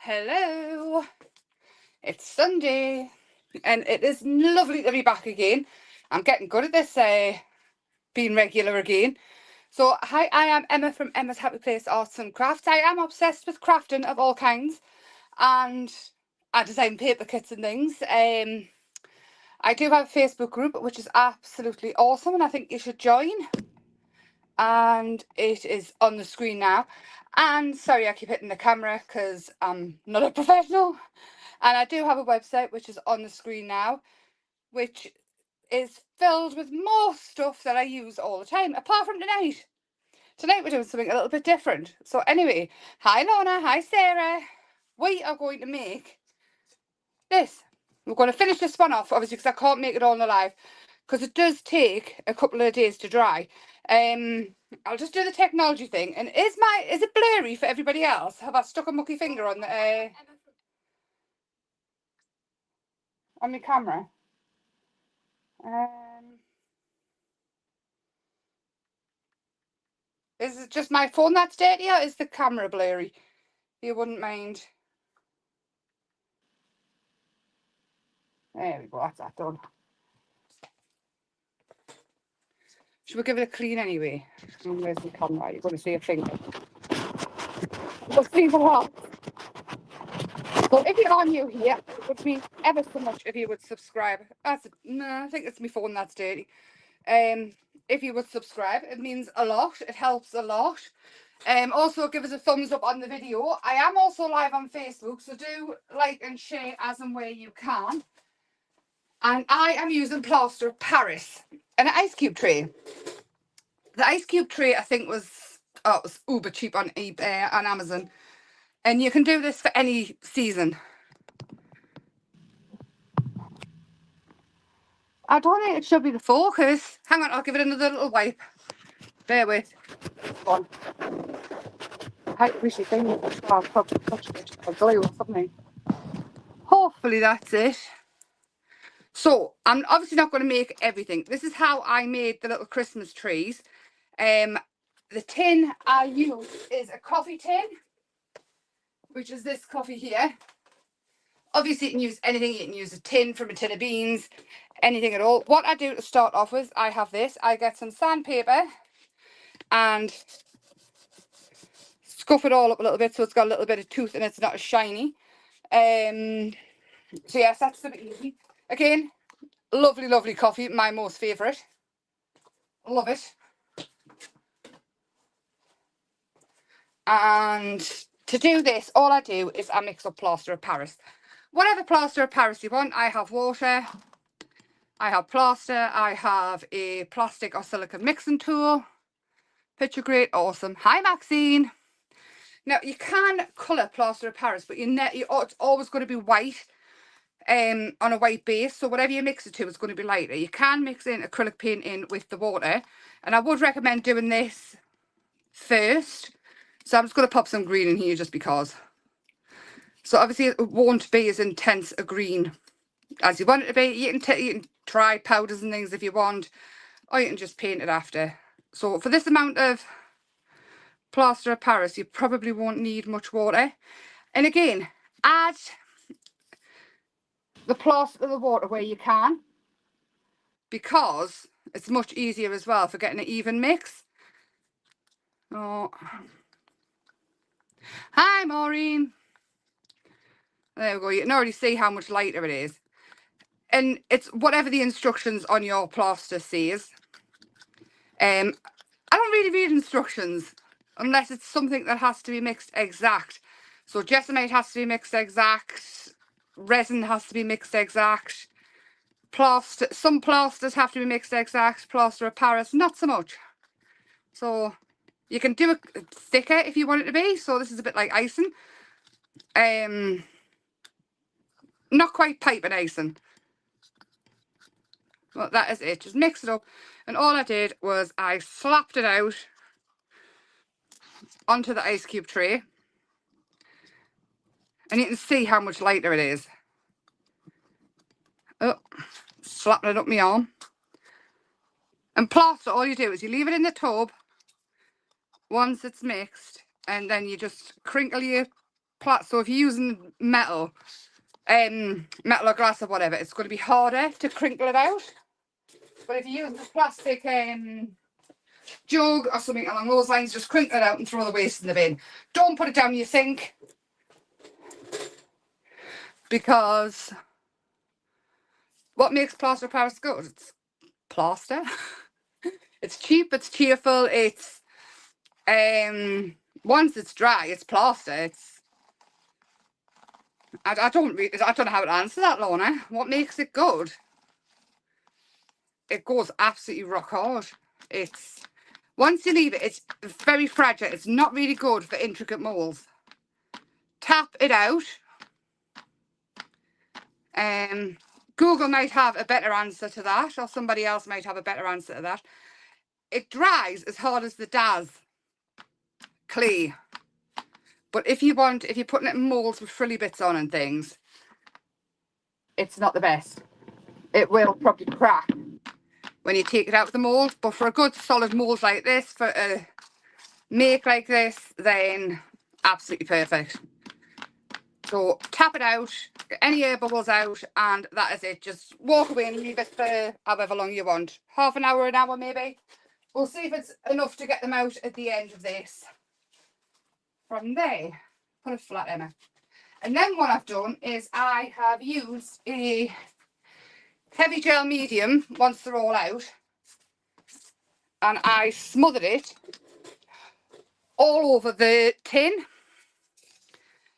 Hello, it's Sunday and it is lovely to be back again. I'm getting good at this being regular again. So hi, I am Emma from Emma's Happy Place Arts and Crafts. I am obsessed with crafting of all kinds and I design paper kits and things. I do have a Facebook group which is absolutely awesome and I think you should join. And it is on the screen now. And sorry, I keep hitting the camera because I'm not a professional. And I do have a website which is on the screen now, which is filled with more stuff that I use all the time, apart from tonight. Tonight we're doing something a little bit different. So anyway, hi Lorna, hi Sarah. We are going to make this. We're going to finish this one off, obviously, because I can't make it all in the live, because it does take a couple of days to dry. I'll just do the technology thing. And is it blurry for everybody else? Have I stuck a mucky finger on the on my camera? Is it just my phone that's dirty, or is the camera blurry? You wouldn't mind. There we go, that's that done. Should we give it a clean anyway? Where's the camera? You're going to see a finger. We'll see what happens. So if you are new here, it would mean ever so much if you would subscribe. No, I think it's my phone that's dirty. If you would subscribe, it means a lot. It helps a lot. Also give us a thumbs up on the video. I am also live on Facebook, so do like and share as and where you can. And I am using plaster of Paris and an ice cube tray. The ice cube tray I think was it was uber cheap on eBay and Amazon. And you can do this for any season. I don't think it should be the focus. Hang on, I'll give it another little wipe. Bear with. One. I wish you think I'll probably touch it or glue or something. Hopefully that's it. So I'm obviously not going to make everything. This is how I made the little Christmas trees. The tin I use is a coffee tin, which is this coffee here. Obviously, you can use anything. You can use a tin from a tin of beans, anything at all. What I do to start off with, I have this. I get some sandpaper and scuff it all up a little bit so it's got a little bit of tooth and it's not as shiny. So yes, that's super easy. Again, lovely, lovely coffee. My most favourite. Love it. And to do this, all I do is I mix up plaster of Paris. Whatever plaster of Paris you want. I have water, I have plaster, I have a plastic or silicone mixing tool. Picture great, awesome. Hi Maxine. Now you can colour plaster of Paris, but it's always going to be white on a white base. So whatever you mix it to is going to be lighter. You can mix in acrylic paint in with the water, and I would recommend doing this first. So I'm just going to pop some green in here just because. So obviously it won't be as intense a green as you want it to be. You can try powders and things if you want, or you can just paint it after. So for this amount of plaster of Paris, you probably won't need much water. And again, add the plaster to the water where you can, because it's much easier as well for getting an even mix. Oh, hi Maureen. There we go. You can already see how much lighter it is. And it's whatever the instructions on your plaster says. I don't really read instructions unless it's something that has to be mixed exact. So Jessamite has to be mixed exact. Resin has to be mixed exact. Plaster, some plasters have to be mixed exact. Plaster of Paris, not so much. So you can do it thicker if you want it to be. So this is a bit like icing. Not quite piping icing. Well, that is it. Just mix it up. And all I did was I slapped it out onto the ice cube tray. And you can see how much lighter it is. Oh, slapping it up my arm. And plaster, all you do is you leave it in the tub once it's mixed, and then you just crinkle your so if you're using metal, metal or glass or whatever, it's going to be harder to crinkle it out. But if you use a plastic jug or something along those lines, just crinkle it out and throw the waste in the bin. Don't put it down your sink, because what makes plaster of Paris good? It's plaster. It's cheap, it's cheerful, it's once it's dry, it's plaster. It's I don't know how to answer that, Lorna. What makes it good? It goes absolutely rock hard. It's once you leave it, it's very fragile. It's not really good for intricate moulds. Tap it out. Google might have a better answer to that, or somebody else might have a better answer to that. It dries as hard as the does clay. But if you're putting it in moulds with frilly bits on and things, it's not the best. It will probably crack when you take it out of the mould. But for a good solid mould like this, for a make like this, then absolutely perfect. So tap it out, get any air bubbles out, and that is it. Just walk away and leave it for however long you want. Half an hour maybe. We'll see if it's enough to get them out at the end of this. From there, put it flat, Emma. And then what I've done is I have used a heavy gel medium once they're all out, and I smothered it all over the tin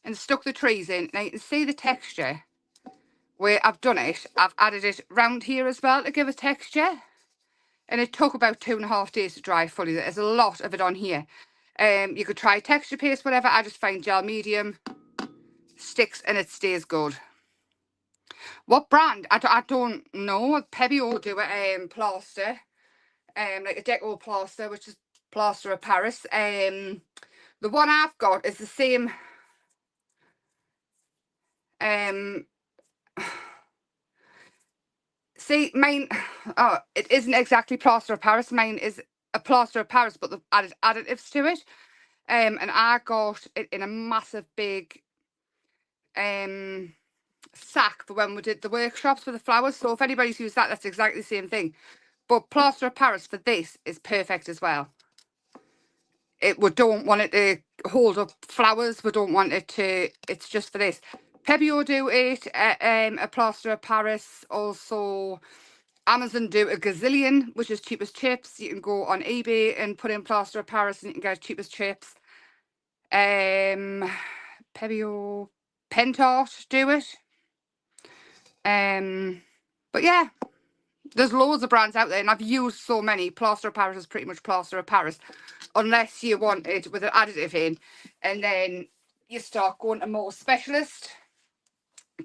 and stuck the trees in. Now you can see the texture where I've done it. I've added it round here as well to give a texture, and it took about 2.5 days to dry fully. There's a lot of it on here. You could try texture paste, whatever. I just find gel medium sticks and it stays good. What brand? I don't know. Pebby will do it. Plaster, like a deco plaster, which is plaster of Paris. The one I've got is the same. See, mine. Oh, it isn't exactly plaster of Paris. Mine is a plaster of Paris, but they've added additives to it. And I got it in a massive big sack for when we did the workshops for the flowers. So if anybody's used that, that's exactly the same thing. But plaster of Paris for this is perfect as well. We don't want it to hold up flowers. We don't want it to. It's just for this. Pebby will do it. A plaster of Paris. Also, Amazon do a gazillion, which is cheap as chips. You can go on eBay and put in plaster of Paris, and you can get cheap as chips. Pebby or Pentart do it. But yeah, there's loads of brands out there, and I've used so many. Plaster of Paris is pretty much plaster of Paris, unless you want it with an additive in, and then you start going to more specialist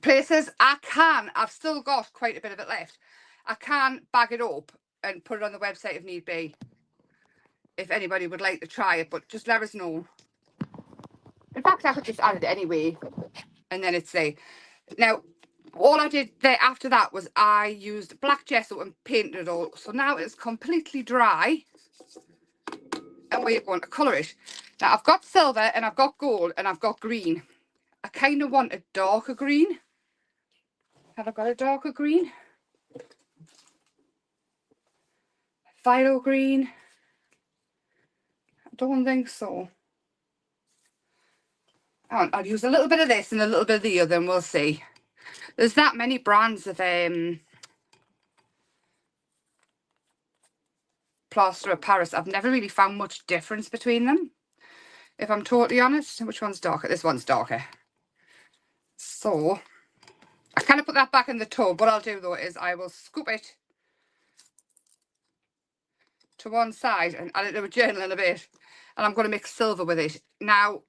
places. I've still got quite a bit of it left. I can bag it up and put it on the website if need be, if anybody would like to try it, but just let us know. In fact, I could just add it anyway, and then it's there. Now, all I did there after that was I used black gesso and painted it all. So now it's completely dry, and we're going to colour it. Now, I've got silver, and I've got gold, and I've got green. I kind of want a darker green. Have I got a darker green? Phthalo green? I don't think so. I'll use a little bit of this and a little bit of the other, and we'll see. There's that many brands of plaster of Paris. I've never really found much difference between them, if I'm totally honest. Which one's darker? This one's darker. So I kind of put that back in the tub. What I'll do though is I will scoop it to one side and add it to a journal in a bit, and I'm going to mix silver with it. Now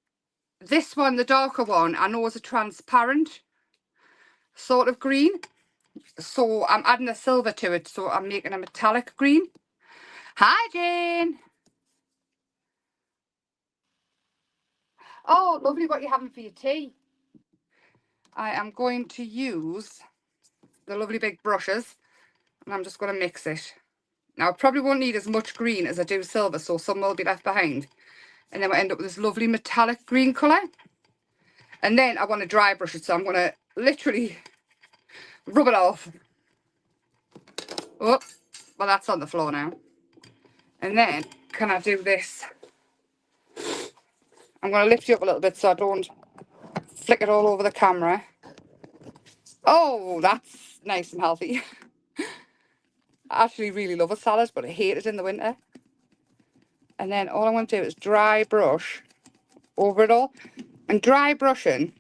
this one, the darker one, I know is a transparent sort of green, so I'm adding a silver to it, so I'm making a metallic green. Hi Jane. Oh, lovely. What are you having for your tea? I am going to use the lovely big brushes, and I'm just going to mix it. Now I probably won't need as much green as I do silver, so some will be left behind, and then we'll end up with this lovely metallic green colour. And then I want to dry brush it, so I'm going to literally rub it off. Oh, well, that's on the floor now. And then, can I do this? I'm going to lift you up a little bit so I don't flick it all over the camera. Oh, that's nice and healthy. I actually really love a salad, but I hate it in the winter. And then all I want to do is dry brush over it all. And dry brushing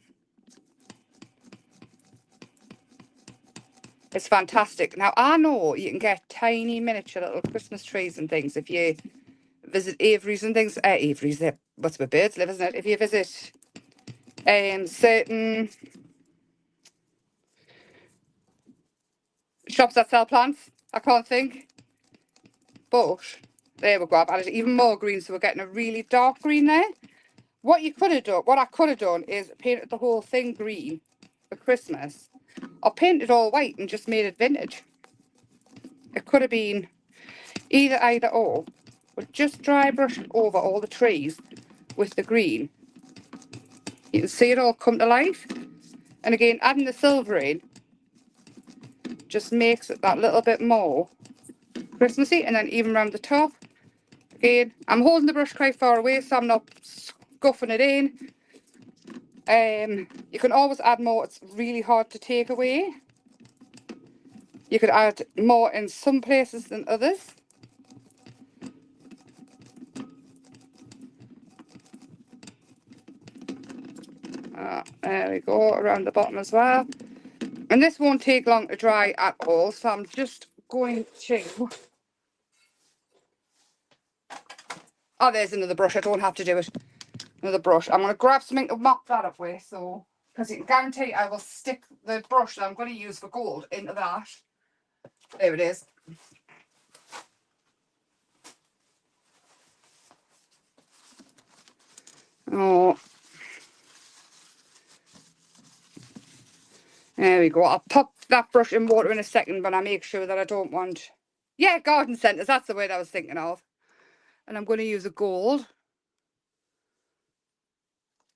is fantastic. Now, I know you can get tiny miniature little Christmas trees and things if you visit Avery's and things. Avery's, what's where birds live, isn't it? If you visit certain shops that sell plants, I can't think. But there we go. I've added even more green, so we're getting a really dark green there. What you could have done, what I could have done, is painted the whole thing green for Christmas, or painted all white and just made it vintage. It could have been either or, but just dry brush over all the trees with the green. You can see it all come to life. And again, adding the silver in just makes it that little bit more Christmassy. And then even around the top, again, I'm holding the brush quite far away so I'm not scuffing it in. You can always add more. It's really hard to take away. You could add more in some places than others. There we go, around the bottom as well. And this won't take long to dry at all, so I'm just going to... Oh, there's another brush. I don't have to do it. Another brush. I'm going to grab something to mop that up with, so... Because you can guarantee I will stick the brush that I'm going to use for gold into that. There it is. Oh. There we go. I'll pop that brush in water in a second, but I make sure that I don't want... Yeah, garden centres. That's the word I was thinking of. And I'm going to use a gold.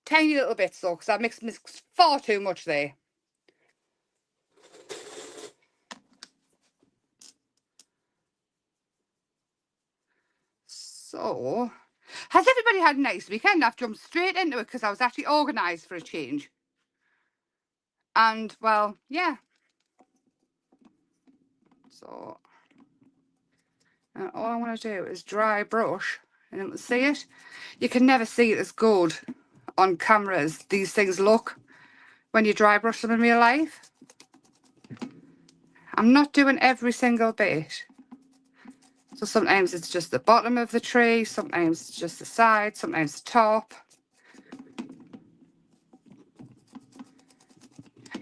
Tiny little bits though, because I've mixed far too much there. So, has everybody had a nice weekend? I've jumped straight into it because I was actually organised for a change. And, well, yeah. So, all I want to do is dry brush. And we'll see it. You can never see it as good on cameras. These things look when you dry brush them in real life. I'm not doing every single bit. So sometimes it's just the bottom of the tree, sometimes it's just the side, sometimes the top.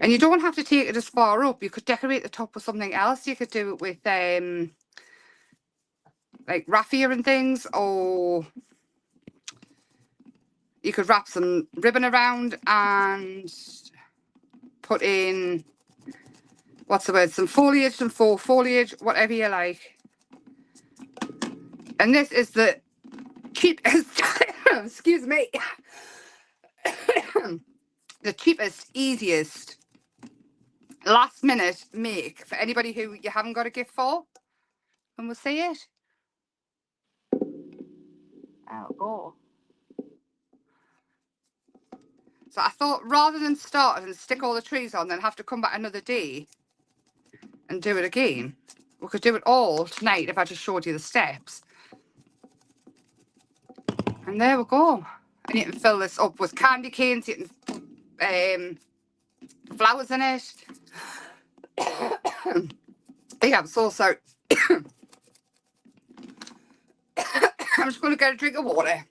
And you don't have to take it as far up. You could decorate the top with something else. You could do it with like raffia and things, or you could wrap some ribbon around and put in, what's the word, some foliage, some faux foliage, whatever you like. And this is the cheapest, excuse me, the cheapest, easiest, last minute make for anybody who you haven't got a gift for. And we'll see it. Out go. So I thought rather than start and stick all the trees on, then have to come back another day and do it again, we could do it all tonight if I just showed you the steps. And there we go. And you can fill this up with candy canes. You can flowers in it. Yeah, I'm so sorry. I'm just going to get a drink of water.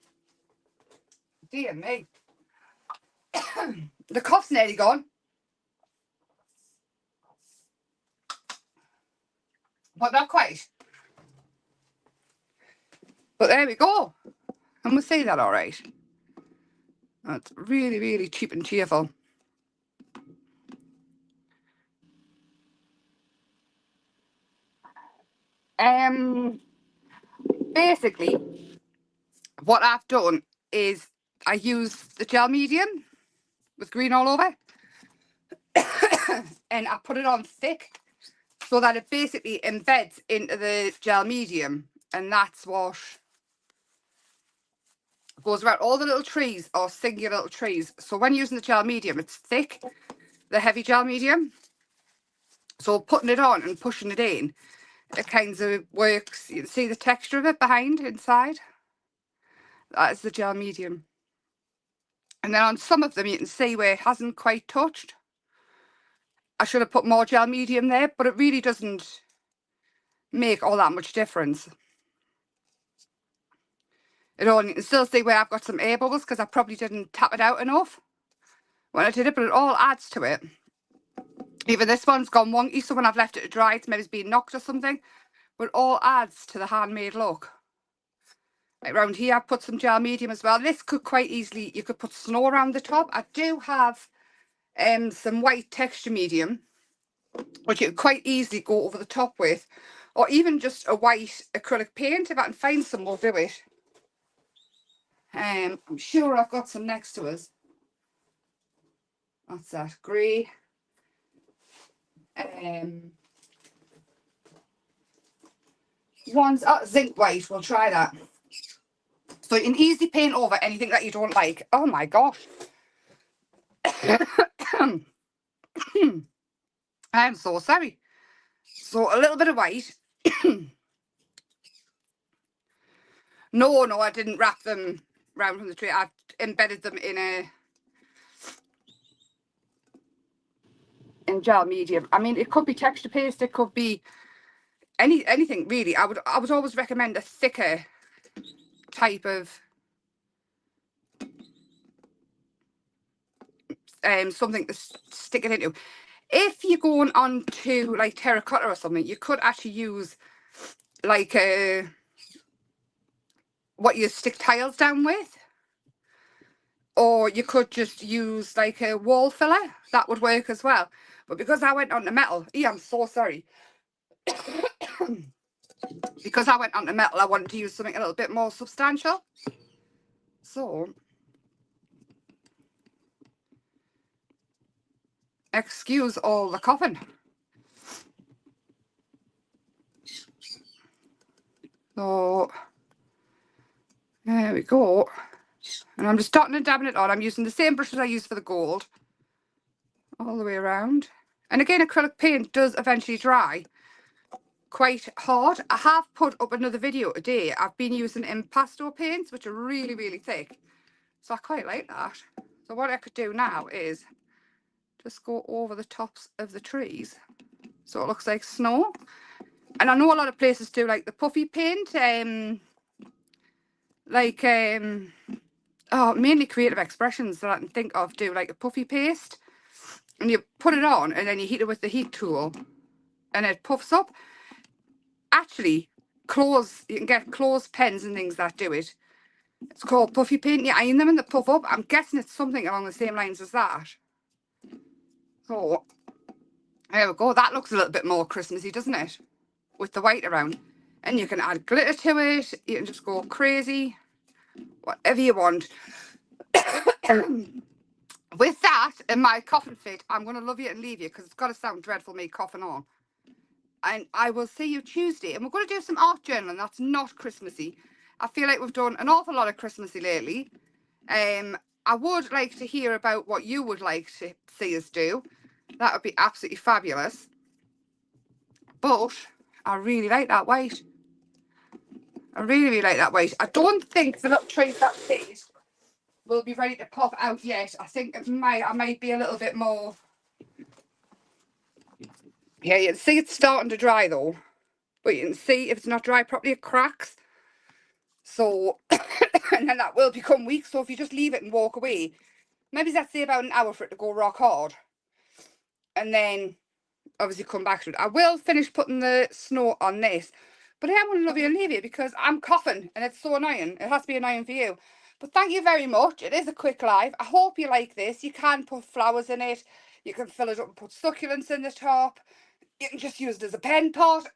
Dear me. The cough's nearly gone. But not quite. But there we go. And we'll say that all right. That's really, really cheap and cheerful. Basically, what I've done is I use the gel medium with green all over. And I put it on thick so that it basically embeds into the gel medium. And that's what goes around all the little trees or singular little trees. So when using the gel medium, it's thick, the heavy gel medium. So putting it on and pushing it in, it kind of works. You can see the texture of it behind, inside. That is the gel medium. And then on some of them, you can see where it hasn't quite touched. I should have put more gel medium there, but it really doesn't make all that much difference. You can still see where I've got some air bubbles because I probably didn't tap it out enough when I did it, but it all adds to it. Even this one's gone wonky, so when I've left it to dry, it's maybe been knocked or something, but it all adds to the handmade look. Like around here, I've put some gel medium as well. This could quite easily, you could put snow around the top. I do have some white texture medium, which you could quite easily go over the top with, or even just a white acrylic paint. If I can find some, we'll do it. I'm sure I've got some next to us. What's that? Grey. One's zinc white. We'll try that. So you can easily paint over anything that you don't like. Oh my gosh. I'm so sorry. So a little bit of white. No, I didn't wrap them round from the tree. I embedded them in gel medium. I mean, it could be texture paste. It could be anything really. I would always recommend a thicker type of something to stick it into. If you're going on to like terracotta or something, you could actually use like what you stick tiles down with, or you could just use like a wall filler. That would work as well. But because I went on to metal, I'm so sorry. Because I went on to metal, I wanted to use something a little bit more substantial. So excuse all the coughing. So there we go. And I'm just starting and dabbing it on. I'm using the same brushes I use for the gold all the way around. And again, acrylic paint does eventually dry quite hard. I have put up another video today. I've been using impasto paints, which are really, really thick. So I quite like that. So what I could do now is just go over the tops of the trees so it looks like snow. And I know a lot of places do like the puffy paint, mainly Creative Expressions that I can think of do like a puffy paste, and you put it on and then you heat it with the heat tool and it puffs up. Actually, you can get clothes pens and things that do it. It's called puffy paint. You iron them and they puff up. I'm guessing it's something along the same lines as that. So there we go. That looks a little bit more Christmassy, doesn't it? With the white around. And you can add glitter to it. You can just go crazy. Whatever you want. With that and my coughing fit, I'm going to love you and leave you because it's got to sound dreadful me coughing on. And I will see you Tuesday. And we're going to do some art journaling. That's not Christmassy. I feel like we've done an awful lot of Christmassy lately. I would like to hear about what you would like to see us do. That would be absolutely fabulous. But I really like that white. I really, really like that white. I don't think the little trees that fit will be ready to pop out yet. I think I might be a little bit more. Yeah, you can see it's starting to dry though. But you can see if it's not dry properly, it cracks. So, and then that will become weak. So if you just leave it and walk away, maybe let's say about an hour for it to go rock hard. And then obviously come back to it. I will finish putting the snow on this. But I am going to love you and leave you because I'm coughing and it's so annoying. It has to be annoying for you. But thank you very much. It is a quick live. I hope you like this. You can put flowers in it. You can fill it up and put succulents in the top. You can just use it as a pen pot.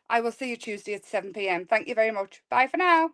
I will see you Tuesday at 7 p.m. Thank you very much. Bye for now.